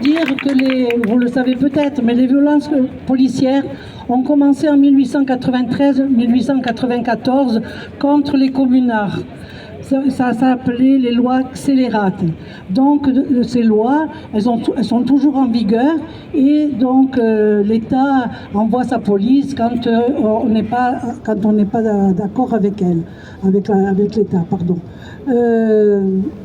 dire que vous le savez peut-être, mais les violences policières ont commencé en 1893-1894 contre les communards. Ça s'appelait les lois scélérates. Donc ces lois, elles sont toujours en vigueur et donc l'État envoie sa police quand on n'est pas d'accord avec elle, avec l'État, pardon.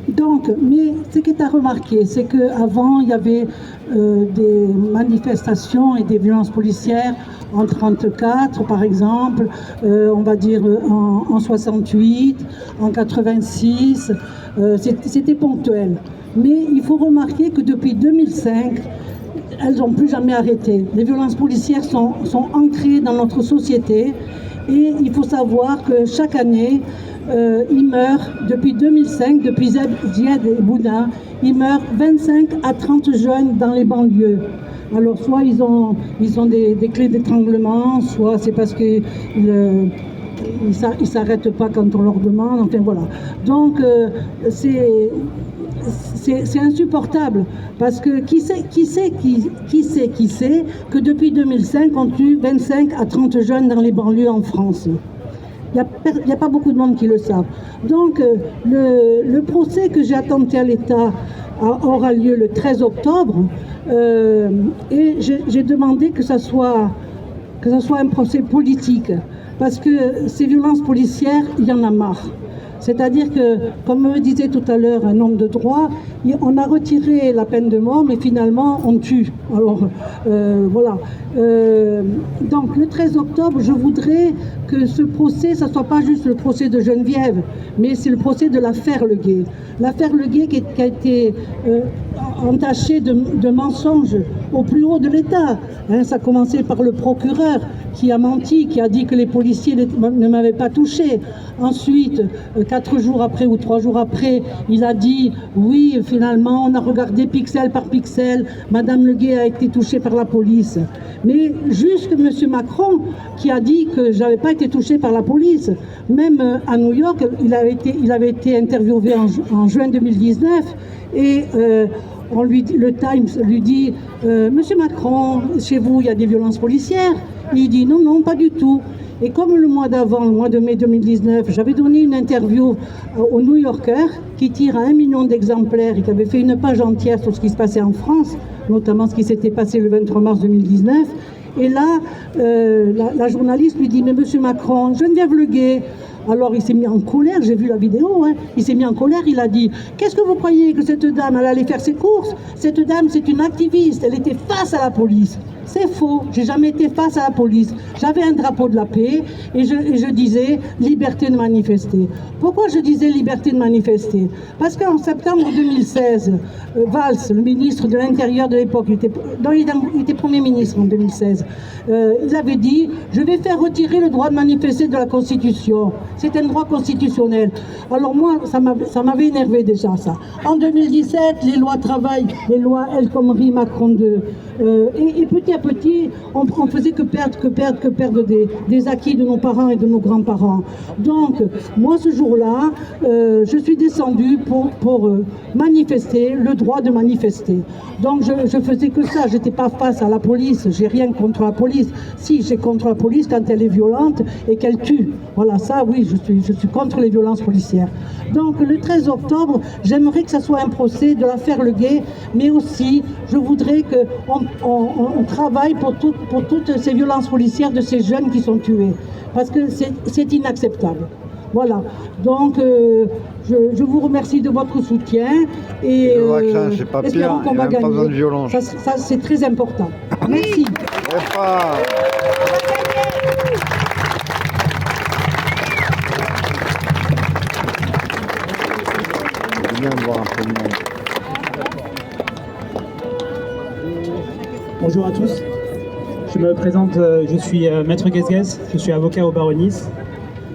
Donc, mais ce qui est à remarquer, c'est qu'avant il y avait des manifestations et des violences policières en 1934 par exemple, on va dire en 68, en 86, c'était ponctuel. Mais il faut remarquer que depuis 2005, elles n'ont plus jamais arrêté. Les violences policières sont ancrées dans notre société et il faut savoir que chaque année, il meurt, depuis 2005, depuis Ziad Bouna, il meurt 25 à 30 jeunes dans les banlieues. Alors soit ils ont des clés d'étranglement, soit c'est parce qu'ils ne s'arrêtent pas quand on leur demande, enfin voilà. Donc c'est insupportable, parce que qui sait que depuis 2005 on tue 25 à 30 jeunes dans les banlieues en France. Il n'y a pas beaucoup de monde qui le savent. Donc le procès que j'ai attenté à l'État aura lieu le 13 octobre et j'ai demandé que ça soit un procès politique, parce que ces violences policières, il y en a marre. C'est-à-dire que, comme me disait tout à l'heure un homme de droit, on a retiré la peine de mort, mais finalement on tue. Alors voilà. Donc le 13 octobre, je voudrais que ce procès, ça ne soit pas juste le procès de Geneviève, mais c'est le procès de l'affaire Leguet. L'affaire Leguet qui a été entachée de mensonges au plus haut de l'État. Hein, ça a commencé par le procureur qui a menti, qui a dit que les policiers ne m'avaient pas touché. Ensuite, 4 jours après ou 3 jours après, il a dit oui, finalement, on a regardé pixel par pixel, Madame Leguet a été touchée par la police. Mais juste M. Macron qui a dit que je n'avais pas été touché par la police. Même à New York, il avait été interviewé en juin 2019 et le Times lui dit Monsieur Macron, chez vous il y a des violences policières? Il dit non, non, pas du tout. Et comme le mois d'avant, le mois de mai 2019, j'avais donné une interview au New Yorker qui tire à 1 million d'exemplaires et qui avait fait une page entière sur ce qui se passait en France, notamment ce qui s'était passé le 23 mars 2019. Et là, la journaliste lui dit « Mais monsieur Macron, Geneviève Leguet ». Alors il s'est mis en colère, j'ai vu la vidéo, hein. Il s'est mis en colère, il a dit « Qu'est-ce que vous croyez que cette dame, elle allait faire ses courses? Cette dame, c'est une activiste, elle était face à la police. » C'est faux, j'ai jamais été face à la police. J'avais un drapeau de la paix et je disais liberté de manifester. Pourquoi je disais liberté de manifester? Parce qu'en septembre 2016, Valls, le ministre de l'Intérieur de l'époque, il était Premier ministre en 2016, il avait dit « Je vais faire retirer le droit de manifester de la Constitution. C'est un droit constitutionnel. » Alors moi, ça m'avait énervé déjà ça. En 2017, les lois travail, les lois El Khomri, Macron 2, et petit à petit, on faisait que perdre des acquis de nos parents et de nos grands-parents. Donc, moi, ce jour-là, je suis descendue pour manifester, le droit de manifester. Donc, je faisais que ça. Je n'étais pas face à la police. J'ai rien contre la police. Si, j'ai contre la police quand elle est violente et qu'elle tue. Voilà, ça, oui, je suis contre les violences policières. Donc, le 13 octobre, j'aimerais que ça soit un procès de l'affaire Leguet, mais aussi, je voudrais qu'on travaille pour toutes ces violences policières de ces jeunes qui sont tués. Parce que c'est inacceptable. Voilà. Donc, je vous remercie de votre soutien et espérons qu'on va gagner. Ça, c'est très important. Merci. Bonjour à tous, je me présente, je suis Maître Guesgues, je suis avocat au barreau de Nice.